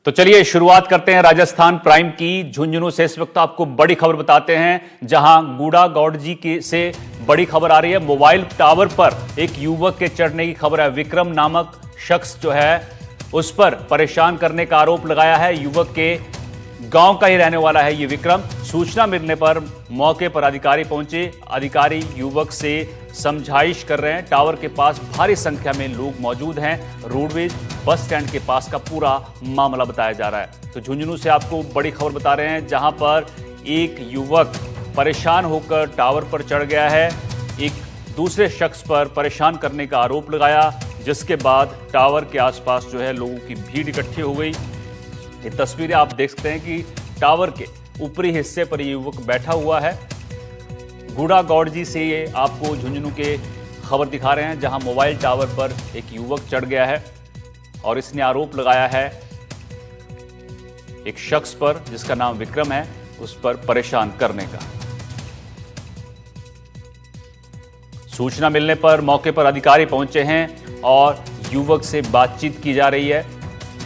तो चलिए शुरुआत करते हैं राजस्थान प्राइम की। झुंझुनू से इस वक्त आपको बड़ी खबर बताते हैं, जहां गूड़ा गौड़जी की से बड़ी खबर आ रही है। मोबाइल टावर पर एक युवक के चढ़ने की खबर है। विक्रम नामक शख्स जो है उस पर परेशान करने का आरोप लगाया है। युवक के गांव का ही रहने वाला है ये विक्रम। सूचना मिलने पर मौके पर अधिकारी पहुंचे। अधिकारी युवक से समझाइश कर रहे हैं। टावर के पास भारी संख्या में लोग मौजूद हैं। रोडवेज बस स्टैंड के पास का पूरा मामला बताया जा रहा है। तो झुंझुनू से आपको बड़ी खबर बता रहे हैं, जहां पर एक युवक परेशान होकर टावर पर चढ़ गया है। एक दूसरे शख्स पर परेशान करने का आरोप लगाया, जिसके बाद टावर के आसपास जो है लोगों की भीड़ इकट्ठी हो गई। ये तस्वीरें आप देख सकते हैं कि टावर के ऊपरी हिस्से पर ये युवक बैठा हुआ है। गूड़ा गौड़जी से ये आपको झुंझुनू के खबर दिखा रहे हैं, जहां मोबाइल टावर पर एक युवक चढ़ गया है और इसने आरोप लगाया है एक शख्स पर जिसका नाम विक्रम है, उस पर परेशान करने का। सूचना मिलने पर मौके पर अधिकारी पहुंचे हैं और युवक से बातचीत की जा रही है।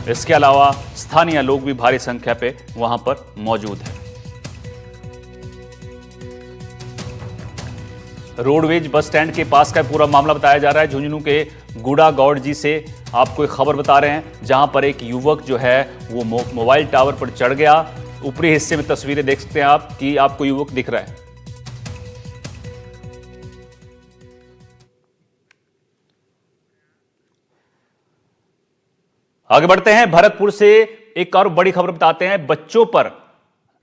इसके अलावा स्थानीय लोग भी भारी संख्या पे वहां पर मौजूद हैं। रोडवेज बस स्टैंड के पास का पूरा मामला बताया जा रहा है। झुंझुनू के गूड़ा गौड़जी से आपको एक खबर बता रहे हैं, जहां पर एक युवक जो है वो मोबाइल टावर पर चढ़ गया। ऊपरी हिस्से में तस्वीरें देख सकते हैं आप कि आपको युवक दिख रहा है। आगे बढ़ते हैं, भरतपुर से एक और बड़ी खबर बताते हैं। बच्चों पर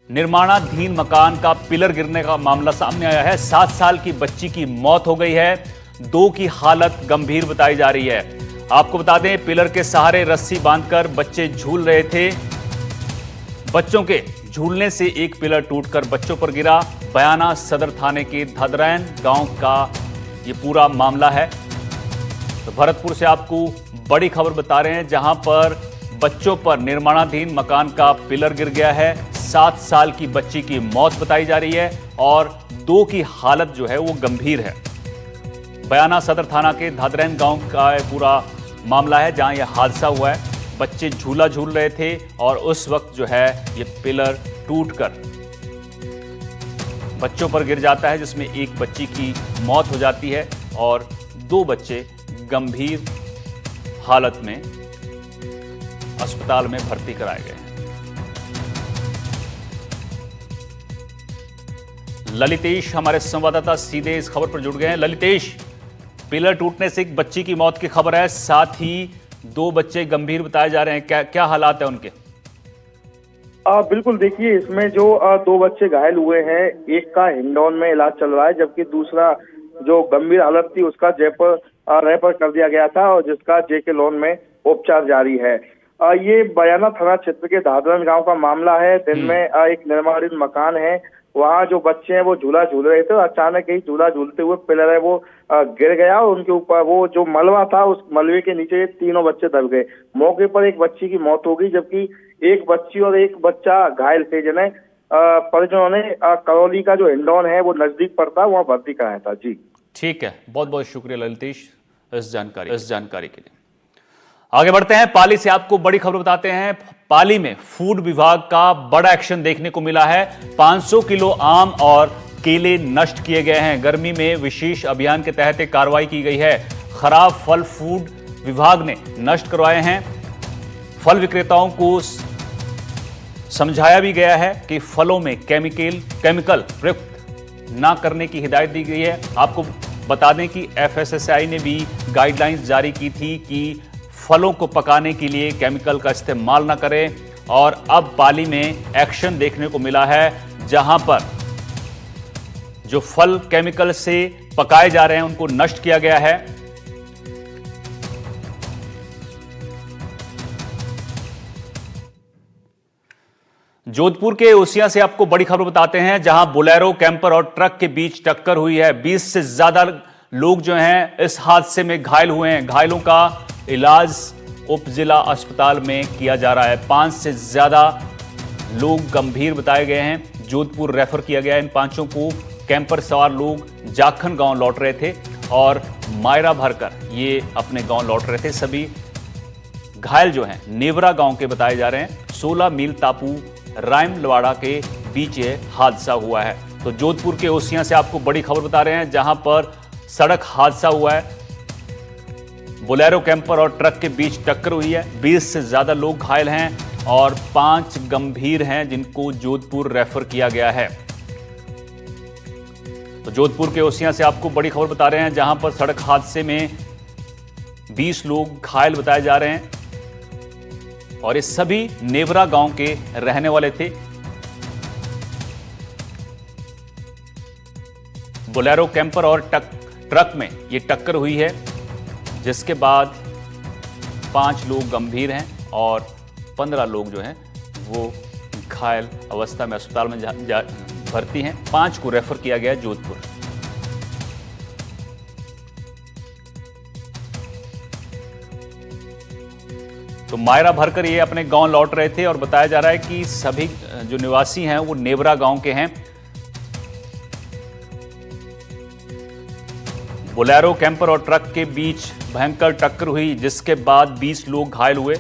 निर्माणाधीन मकान का पिलर गिरने का मामला सामने आया है। 7 साल की बच्ची की मौत हो गई है। 2 की हालत गंभीर बताई जा रही है। आपको बता दें, पिलर के सहारे रस्सी बांधकर बच्चे झूल रहे थे। बच्चों के झूलने से एक पिलर टूटकर बच्चों पर गिरा। बयाना सदर थाने के धदरैन गांव का यह पूरा मामला है। तो भरतपुर से आपको बड़ी खबर बता रहे हैं, जहां पर बच्चों पर निर्माणाधीन मकान का पिलर गिर गया है। 7 साल की बच्ची की मौत बताई जा रही है और 2 की हालत जो है वो गंभीर है। बयाना सदर थाना के धदरैन गांव का पूरा मामला है, जहां यह हादसा हुआ है। बच्चे झूला झूल रहे थे और उस वक्त जो है ये पिलर टूटकर बच्चों पर गिर जाता है, जिसमें एक बच्ची की मौत हो जाती है और 2 बच्चे गंभीर हालत में अस्पताल में भर्ती कराए गए हैं। ललितेश हमारे संवाददाता सीधे इस खबर पर जुड़ गए हैं। ललितेश, पिलर टूटने से एक बच्ची की मौत की खबर है, साथ ही 2 बच्चे गंभीर बताए जा रहे हैं। क्या क्या हालात है उनके? बिल्कुल, देखिए इसमें जो 2 बच्चे घायल हुए हैं, एक का हिंडौन में इलाज चल रहा है, जबकि दूसरा जो गंभीर हालत थी उसका जयपुर रेफर कर दिया गया था और जिसका जेके लोन में उपचार जारी है। ये बयाना थाना क्षेत्र के धादरन गांव का मामला है। दिन में एक निर्माणाधीन मकान है, वहाँ जो बच्चे हैं वो झूला झूल रहे थे। अचानक ही झूला झूलते हुए पिलर है वो गिर गया और उनके ऊपर वो जो मलबा था, उस मलबे के नीचे तीनों बच्चे दब गए। मौके पर एक बच्ची की मौत हो गई, जबकि एक बच्ची और एक बच्चा घायल थे, जिन्हें परिजनों ने करौली का जो हिंडौन है वो नजदीक पड़ता, वहाँ भर्ती कराया था। जी ठीक है, बहुत बहुत शुक्रिया ललितेश इस जानकारी के लिए। आगे बढ़ते हैं, पाली से आपको बड़ी खबर बताते हैं। पाली में फूड विभाग का बड़ा एक्शन देखने को मिला है। 500 किलो आम और केले नष्ट किए गए हैं। गर्मी में विशेष अभियान के तहत एक कार्रवाई की गई है। खराब फल फूड विभाग ने नष्ट करवाए हैं। फल विक्रेताओं को समझाया भी गया है कि फलों में केमिकल प्रयुक्त ना करने की हिदायत दी गई है। आपको बता दें कि FSSAI ने भी गाइडलाइंस जारी की थी कि फलों को पकाने के लिए केमिकल का इस्तेमाल ना करें, और अब पाली में एक्शन देखने को मिला है, जहां पर जो फल केमिकल से पकाए जा रहे हैं उनको नष्ट किया गया है। जोधपुर के ओसिया से आपको बड़ी खबर बताते हैं, जहां बोलेरो कैंपर और ट्रक के बीच टक्कर हुई है। 20 से ज्यादा लोग जो हैं इस हादसे में घायल हुए हैं। घायलों का इलाज उप जिला अस्पताल में किया जा रहा है। 5 से ज्यादा लोग गंभीर बताए गए हैं। जोधपुर रेफर किया गया है इन 5 को। कैंपर सवार लोग जाखन गांव लौट रहे थे और मायरा भरकर ये अपने गांव लौट रहे थे। सभी घायल जो हैं नेवरा गांव के बताए जा रहे हैं। 16 मील टापू रायमलवाड़ा के बीच ये हादसा हुआ है। तो जोधपुर के ओसियां से आपको बड़ी खबर बता रहे हैं, जहां पर सड़क हादसा हुआ है। बोलेरो कैंपर और ट्रक के बीच टक्कर हुई है। 20 से ज्यादा लोग घायल हैं और 5 गंभीर हैं, जिनको जोधपुर रेफर किया गया है। तो जोधपुर के ओसियां से आपको बड़ी खबर बता रहे हैं, जहां पर सड़क हादसे में 20 लोग घायल बताए जा रहे हैं और ये सभी नेवरा गांव के रहने वाले थे। बोलेरो कैंपर और ट्रक में ये टक्कर हुई है, जिसके बाद 5 लोग गंभीर हैं और 15 लोग जो हैं वो घायल अवस्था में अस्पताल में भर्ती हैं। 5 को रेफर किया गया है जोधपुर। तो मायरा भरकर ये अपने गांव लौट रहे थे और बताया जा रहा है कि सभी जो निवासी हैं वो नेवरा गांव के हैं। बोलेरो कैंपर और ट्रक के बीच भयंकर टक्कर हुई, जिसके बाद 20 लोग घायल हुए।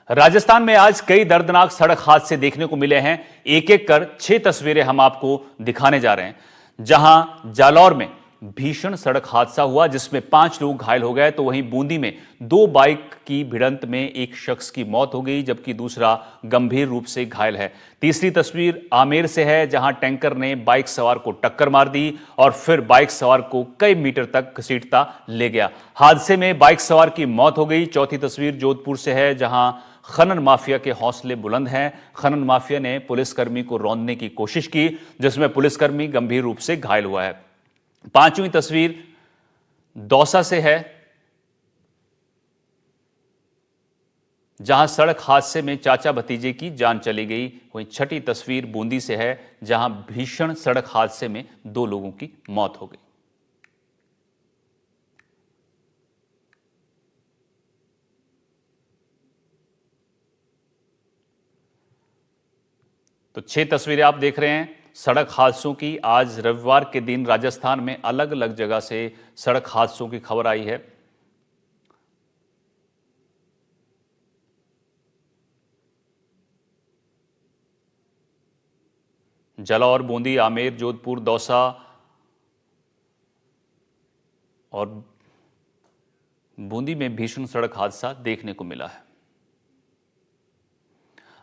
राजस्थान में आज कई दर्दनाक सड़क हादसे देखने को मिले हैं। एक एक कर 6 तस्वीरें हम आपको दिखाने जा रहे हैं, जहां जालौर में भीषण सड़क हादसा हुआ जिसमें 5 लोग घायल हो गए, तो वहीं बूंदी में 2 बाइक की भिड़ंत में एक शख्स की मौत हो गई, जबकि दूसरा गंभीर रूप से घायल है। तीसरी तस्वीर आमेर से है, जहां टैंकर ने बाइक सवार को टक्कर मार दी और फिर बाइक सवार को कई मीटर तक घसीटता ले गया। हादसे में बाइक सवार की मौत हो गई। चौथी तस्वीर जोधपुर से है, जहां खनन माफिया के हौसले बुलंद हैं। खनन माफिया ने पुलिसकर्मी को रौंदने की कोशिश की, जिसमें पुलिसकर्मी गंभीर रूप से घायल हुआ है। 5वीं तस्वीर दौसा से है, जहां सड़क हादसे में चाचा भतीजे की जान चली गई। वहीं 6ठी तस्वीर बूंदी से है, जहां भीषण सड़क हादसे में 2 लोगों की मौत हो गई। तो 6 तस्वीरें आप देख रहे हैं सड़क हादसों की। आज रविवार के दिन राजस्थान में अलग अलग जगह से सड़क हादसों की खबर आई है। जालौर, बूंदी, आमेर, जोधपुर, दौसा और बूंदी में भीषण सड़क हादसा देखने को मिला है।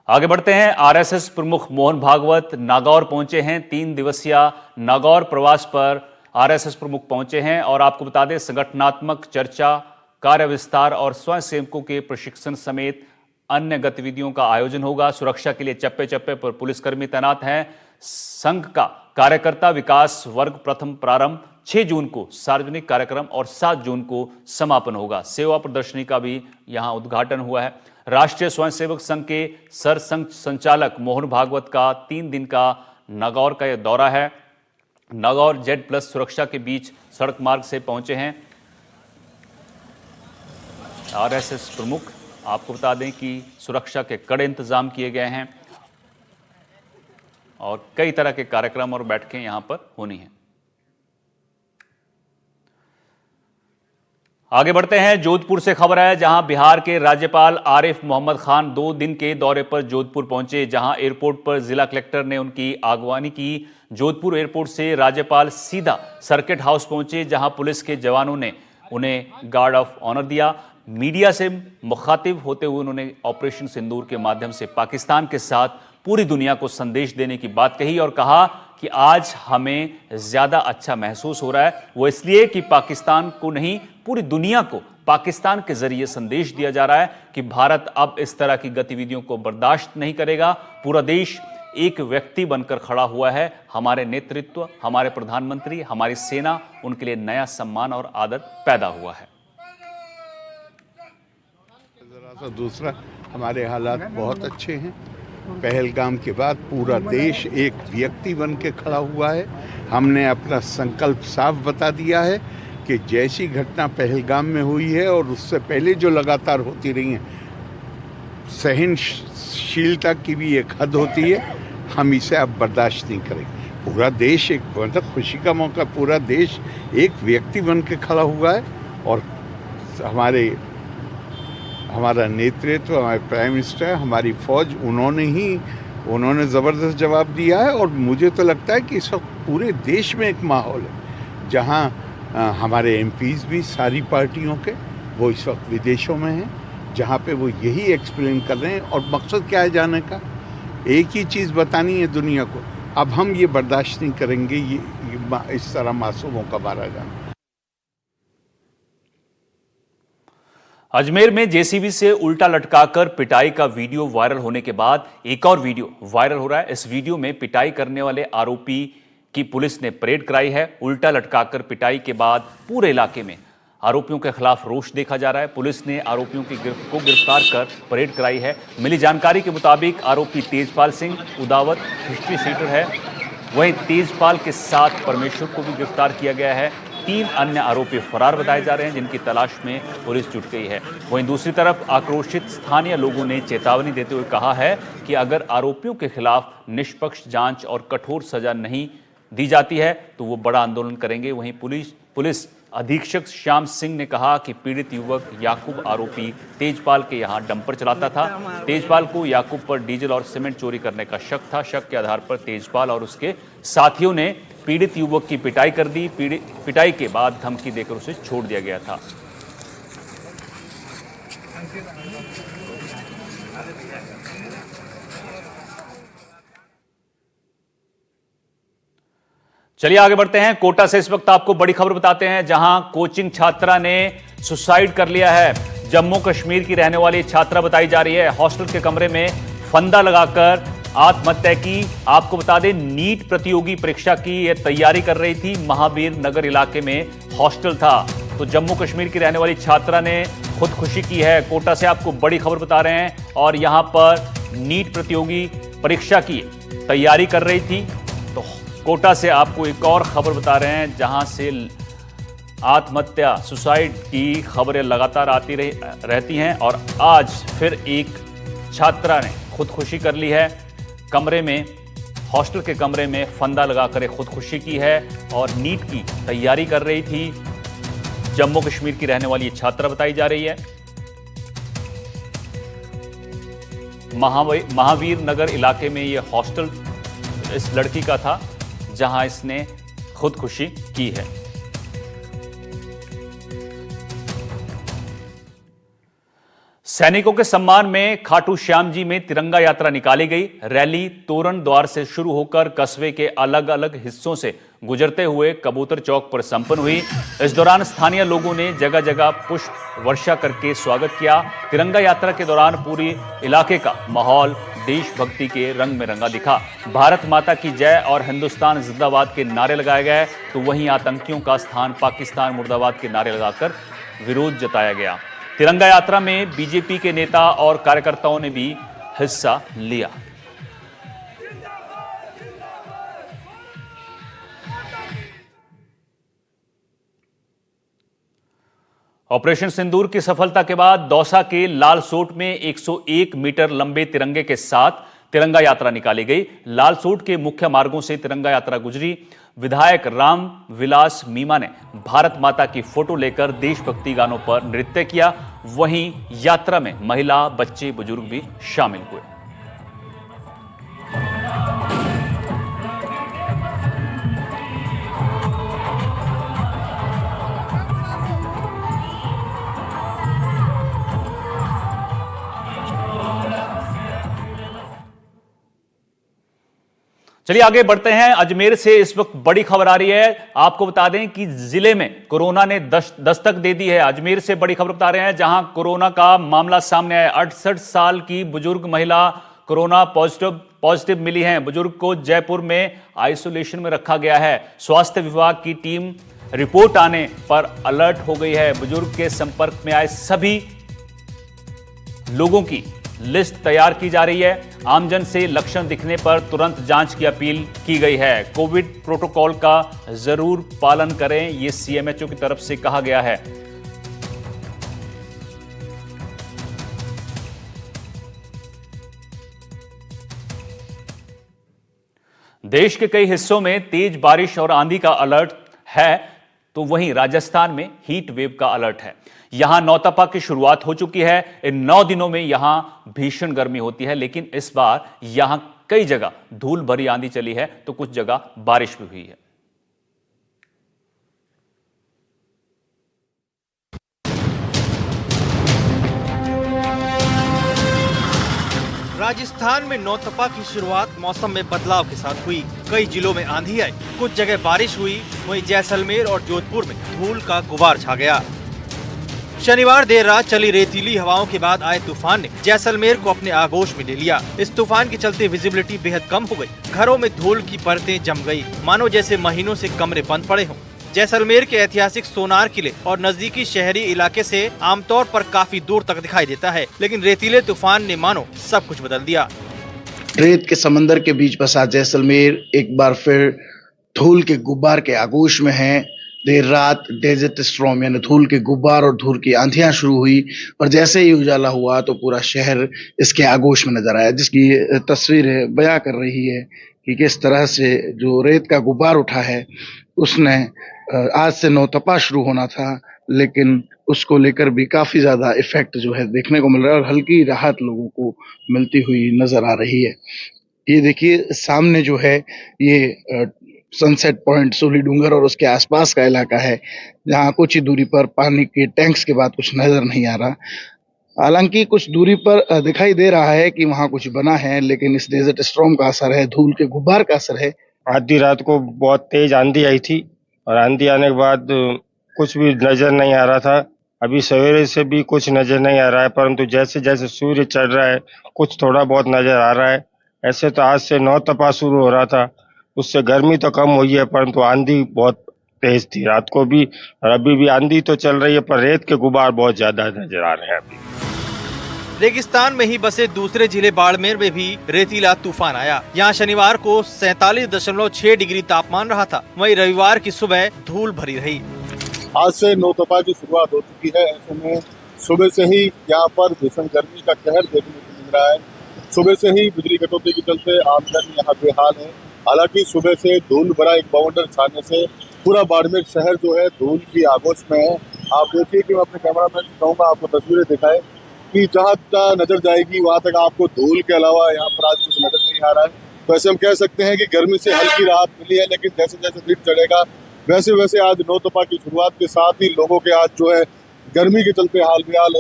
आगे बढ़ते हैं। आरएसएस प्रमुख मोहन भागवत नागौर पहुंचे हैं। 3 दिवसीय नागौर प्रवास पर आरएसएस प्रमुख पहुंचे हैं और आपको बता दें, संगठनात्मक चर्चा, कार्य विस्तार और स्वयंसेवकों के प्रशिक्षण समेत अन्य गतिविधियों का आयोजन होगा। सुरक्षा के लिए चप्पे चप्पे पर पुलिसकर्मी तैनात हैं। संघ का कार्यकर्ता विकास वर्ग प्रथम प्रारंभ 6 जून को सार्वजनिक कार्यक्रम और 7 जून को समापन होगा। सेवा प्रदर्शनी का भी यहां उद्घाटन हुआ है। राष्ट्रीय स्वयंसेवक संघ के सरसंघ संचालक मोहन भागवत का 3 दिन का नागौर का यह दौरा है। नागौर Z+ सुरक्षा के बीच सड़क मार्ग से पहुंचे हैं आरएसएस प्रमुख। आपको बता दें कि सुरक्षा के कड़े इंतजाम किए गए हैं और कई तरह के कार्यक्रम और बैठकें यहां पर होनी हैं। आगे बढ़ते हैं। जोधपुर से खबर है, जहां बिहार के राज्यपाल आरिफ मोहम्मद खान 2 दिन के दौरे पर जोधपुर पहुंचे, जहां एयरपोर्ट पर जिला कलेक्टर ने उनकी आगवानी की। जोधपुर एयरपोर्ट से राज्यपाल सीधा सर्किट हाउस पहुंचे, जहां पुलिस के जवानों ने उन्हें गार्ड ऑफ ऑनर दिया। मीडिया से मुखातिब होते हुए उन्होंने ऑपरेशन सिंदूर के माध्यम से पाकिस्तान के साथ पूरी दुनिया को संदेश देने की बात कही और कहा कि आज हमें ज्यादा अच्छा महसूस हो रहा है। वो इसलिए कि पाकिस्तान को नहीं, पूरी दुनिया को पाकिस्तान के जरिए संदेश दिया जा रहा है कि भारत अब इस तरह की गतिविधियों को बर्दाश्त नहीं करेगा। पूरा देश एक व्यक्ति बनकर खड़ा हुआ है। हमारे नेतृत्व, हमारे प्रधानमंत्री, हमारी सेना, उनके लिए नया सम्मान और आदर पैदा हुआ है। तो दूसरा, हमारे हालात बहुत अच्छे हैं। पहलगाम के बाद पूरा देश एक व्यक्ति बन के खड़ा हुआ है। हमने अपना संकल्प साफ बता दिया है कि जैसी घटना पहलगाम में हुई है और उससे पहले जो लगातार होती रही हैं, सहनशीलता की भी एक हद होती है। हम इसे अब बर्दाश्त नहीं करेंगे। पूरा देश एक मतलब खुशी का मौका, पूरा देश एक व्यक्ति बन के खड़ा हुआ है और हमारा नेतृत्व, हमारे प्राइम मिनिस्टर, हमारी फौज, उन्होंने ज़बरदस्त जवाब दिया है। और मुझे तो लगता है कि इस वक्त पूरे देश में एक माहौल है जहां हमारे एमपीज़ भी सारी पार्टियों के वो इस वक्त विदेशों में हैं, जहां पे वो यही एक्सप्लेन कर रहे हैं। और मकसद क्या है जाने का? एक ही चीज़ बतानी है दुनिया को, अब हम ये बर्दाश्त नहीं करेंगे ये इस तरह मासूमों का मारा जाना। अजमेर में जेसीबी से उल्टा लटकाकर पिटाई का वीडियो वायरल होने के बाद एक और वीडियो वायरल हो रहा है। इस वीडियो में पिटाई करने वाले आरोपी की पुलिस ने परेड कराई है। उल्टा लटकाकर पिटाई के बाद पूरे इलाके में आरोपियों के खिलाफ रोष देखा जा रहा है। पुलिस ने आरोपियों को गिरफ्तार कर परेड कराई है। मिली जानकारी के मुताबिक आरोपी तेजपाल सिंह उदावत हिस्ट्री सीटर है। वहीं तेजपाल के साथ परमेश्वर को भी गिरफ्तार किया गया है। 3 अन्य आरोपी फरार बताए जा रहे हैं, जिनकी तलाश में पुलिस जुट गई है। वहीं दूसरी तरफ आक्रोशित स्थानीय लोगों ने चेतावनी देते हुए कहा है कि अगर आरोपियों के खिलाफ निष्पक्ष जांच और कठोर सजा नहीं दी जाती है तो वो बड़ा आंदोलन करेंगे। वहीं पुलिस अधीक्षक श्याम सिंह ने कहा कि पीड़ित युवक याकूब आरोपी तेजपाल के यहां डंपर चलाता था। तेजपाल को याकूब पर डीजल और सीमेंट चोरी करने का शक था। शक के आधार पर तेजपाल और उसके साथियों ने पीड़ित युवक की पिटाई कर दी। पिटाई के बाद धमकी देकर उसे छोड़ दिया गया था। चलिए आगे बढ़ते हैं। कोटा से इस वक्त आपको बड़ी खबर बताते हैं, जहां कोचिंग छात्रा ने सुसाइड कर लिया है। जम्मू कश्मीर की रहने वाली छात्रा बताई जा रही है, हॉस्टल के कमरे में फंदा लगाकर आत्महत्या की। आपको बता दें, नीट प्रतियोगी परीक्षा की यह तैयारी कर रही थी। महावीर नगर इलाके में हॉस्टल था, तो जम्मू कश्मीर की रहने वाली छात्रा ने खुदकुशी की है। कोटा से आपको बड़ी खबर बता रहे हैं, और यहां पर नीट प्रतियोगी परीक्षा की तैयारी कर रही थी। तो कोटा से आपको एक और खबर बता रहे हैं, जहां से आत्महत्या सुसाइड की खबरें लगातार आती रहती हैं, और आज फिर एक छात्रा ने खुदकुशी कर ली है। कमरे में, हॉस्टल के कमरे में फंदा लगाकर एक खुदकुशी की है और नीट की तैयारी कर रही थी। जम्मू कश्मीर की रहने वाली छात्रा बताई जा रही है। महावीर नगर इलाके में यह हॉस्टल इस लड़की का था, जहां इसने खुदकुशी की है। सैनिकों के सम्मान में खाटू श्याम जी में तिरंगा यात्रा निकाली गई। रैली तोरण द्वार से शुरू होकर कस्बे के अलग अलग हिस्सों से गुजरते हुए कबूतर चौक पर संपन्न हुई। इस दौरान स्थानीय लोगों ने जगह जगह पुष्प वर्षा करके स्वागत किया। तिरंगा यात्रा के दौरान पूरी इलाके का माहौल देशभक्ति के रंग में रंगा दिखा। भारत माता की जय और हिंदुस्तान जिंदाबाद के नारे लगाए गए, तो वहीं आतंकियों का स्थान पाकिस्तान मुर्दाबाद के नारे लगाकर विरोध जताया गया। तिरंगा यात्रा में बीजेपी के नेता और कार्यकर्ताओं ने भी हिस्सा लिया। ऑपरेशन सिंदूर की सफलता के बाद दौसा के लालसोट में 101 मीटर लंबे तिरंगे के साथ तिरंगा यात्रा निकाली गई। लालसोट के मुख्य मार्गों से तिरंगा यात्रा गुजरी। विधायक राम विलास मीमा ने भारत माता की फोटो लेकर देशभक्ति गानों पर नृत्य किया। वहीं यात्रा में महिला, बच्चे, बुजुर्ग भी शामिल हुए। चलिए आगे बढ़ते हैं। अजमेर से इस वक्त बड़ी खबर आ रही है। आपको बता दें कि जिले में कोरोना ने दस्तक दे दी है। अजमेर से बड़ी खबर बता रहे हैं, जहां कोरोना का मामला सामने आया। 68 साल की बुजुर्ग महिला कोरोना पॉजिटिव मिली है। बुजुर्ग को जयपुर में आइसोलेशन में रखा गया है। स्वास्थ्य विभाग की टीम रिपोर्ट आने पर अलर्ट हो गई है। बुजुर्ग के संपर्क में आए सभी लोगों की लिस्ट तैयार की जा रही है। आमजन से लक्षण दिखने पर तुरंत जांच की अपील की गई है। कोविड प्रोटोकॉल का जरूर पालन करें, यह सीएमएचओ की तरफ से कहा गया है। देश के कई हिस्सों में तेज बारिश और आंधी का अलर्ट है, तो वहीं राजस्थान में हीट वेव का अलर्ट है। यहां नौतपा की शुरुआत हो चुकी है। इन 9 दिनों में यहां भीषण गर्मी होती है, लेकिन इस बार यहां कई जगह धूल भरी आंधी चली है, तो कुछ जगह बारिश भी हुई है। राजस्थान में नौतपा की शुरुआत मौसम में बदलाव के साथ हुई। कई जिलों में आंधी आई, कुछ जगह बारिश हुई, वहीं जैसलमेर और जोधपुर में धूल का गुबार छा गया। शनिवार देर रात चली रेतीली हवाओं के बाद आए तूफान ने जैसलमेर को अपने आगोश में ले लिया। इस तूफान के चलते विजिबिलिटी बेहद कम हो गई। घरों में धूल की परतें जम गई, मानो जैसे महीनों से कमरे बंद पड़े हों। जैसलमेर के ऐतिहासिक सोनार किले और नजदीकी शहरी इलाके से आमतौर पर काफी दूर तक दिखाई देता है, लेकिन रेतीले तूफान ने मानो सब कुछ बदल दिया। रेत के समंदर के बीच बसा जैसलमेर एक बार फिर धूल के गुब्बार के आगोश में है। देर रात डेजर्ट स्टॉर्म यानी धूल के गुब्बार और धूल की आंधियां शुरू हुई और जैसे ही उजाला हुआ तो पूरा शहर इसके आगोश में नजर आया, जिसकी तस्वीरें बयां कर रही है कि किस तरह से जो रेत का गुब्बार उठा है उसने आज से नौतपा शुरू होना था, लेकिन उसको लेकर भी काफी ज्यादा इफेक्ट जो है देखने को मिल रहा है और हल्की राहत लोगों को मिलती हुई नजर आ रही है। ये देखिए सामने जो है ये सनसेट पॉइंट सोली डूंगर और उसके आसपास का इलाका है, जहाँ कुछ ही दूरी पर पानी के टैंक्स के बाद कुछ नजर नहीं आ रहा। हालांकि कुछ दूरी पर दिखाई दे रहा है कि वहाँ कुछ बना है, लेकिन इस डेजर्ट स्टॉर्म का असर है, धूल के गुब्बार का असर है। आधी रात को बहुत तेज आंधी आई थी और आंधी आने के बाद कुछ भी नजर नहीं आ रहा था। अभी सवेरे से भी कुछ नजर नहीं आ रहा है, परंतु जैसे जैसे सूर्य चढ़ रहा है कुछ थोड़ा बहुत नजर आ रहा है। ऐसे तो आज से नौतपा शुरू हो रहा था, उससे गर्मी तो कम हुई है, परंतु आंधी बहुत तेज थी रात को भी, और अभी भी आंधी तो चल रही है, पर रेत के गुबार बहुत ज्यादा नजर आ रहे हैं। अभी रेगिस्तान में ही बसे दूसरे जिले बाड़मेर में भी रेतीला तूफान आया। यहाँ शनिवार को 47.6 डिग्री तापमान रहा था, वहीं रविवार की सुबह धूल भरी रही। आज से नौतपा की शुरुआत हो चुकी है। ऐसे में सुबह से ही यहाँ पर भीषण गर्मी का कहर देखने को मिल रहा है। सुबह से ही बिजली कटौती के चलते आमजन यहाँ बेहाल है। हालांकि सुबह से धूल भरा एक बाउंडर छाने से पूरा बाड़मेर शहर जो है धूल की आगोश में है। आप देखिए कि मैं अपने कैमरामैन से कहूँगा आपको तस्वीरें दिखाए कि जहाँ नजर जाएगी वहाँ तक आपको धूल के अलावा यहाँ पर आज कुछ नजर नहीं आ रहा है। तो ऐसे हम कह सकते हैं कि गर्मी से हल्की राहत मिली है, लेकिन जैसे जैसे दिन चढ़ेगा वैसे वैसे आज नौतपा की शुरुआत के साथ ही लोगों के आज जो है गर्मी के चलते हाल बेहाल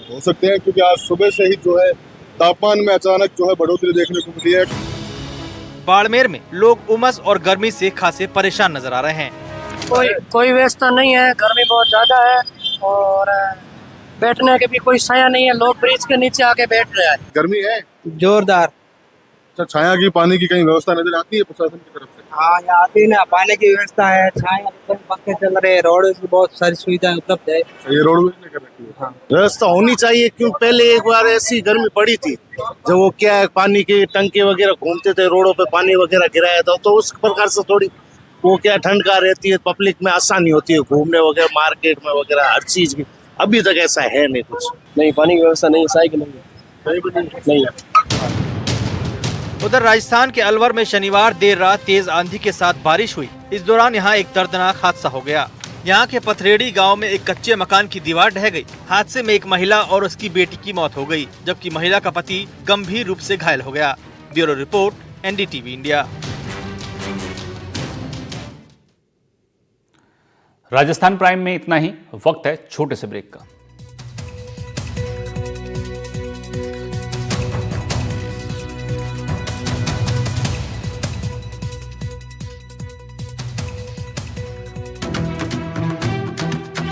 हो सकते हैं, क्योंकि आज सुबह से ही जो है तापमान में अचानक जो है बढ़ोतरी देखने को मिली है। बाड़मेर में लोग उमस और गर्मी से खासे परेशान नजर आ रहे हैं। कोई व्यवस्था नहीं है, गर्मी बहुत ज्यादा है और बैठने के भी कोई छाया नहीं है। लोग ब्रिज के नीचे आके बैठ रहे हैं। गर्मी है जोरदार। छाया की पानी की कहीं व्यवस्था नजर आती है प्रशासन की तरफ से? हाँ, यहाँ आती है, पानी की व्यवस्था है, छाया पंखे चल रहे हैं, रोड की बहुत सारी सुविधाएं उपलब्ध है। ये रोडवेज ने कर रखी है। हाँ। व्यवस्था होनी चाहिए, क्यों पहले एक बार ऐसी गर्मी पड़ी थी जब वो क्या है पानी के टंके वगैरह घूमते थे, रोडों पे पानी वगैरह गिराया था, तो उस प्रकार से थोड़ी वो क्या ठंड का रहती है, पब्लिक में आसानी होती है घूमने वगैरह, मार्केट में वगैरह हर चीज की। अभी तक ऐसा है नहीं, कुछ नहीं, पानी की व्यवस्था नहीं, साइकिल नहीं है। उधर राजस्थान के अलवर में शनिवार देर रात तेज आंधी के साथ बारिश हुई। इस दौरान यहाँ एक दर्दनाक हादसा हो गया। यहाँ के पथरेड़ी गांव में एक कच्चे मकान की दीवार ढह गई। हादसे में एक महिला और उसकी बेटी की मौत हो गई, जबकि महिला का पति गंभीर रूप से घायल हो गया। Bureau report, NDTV India. Rajasthan prime में इतना ही। वक्त है छोटे से ब्रेक का।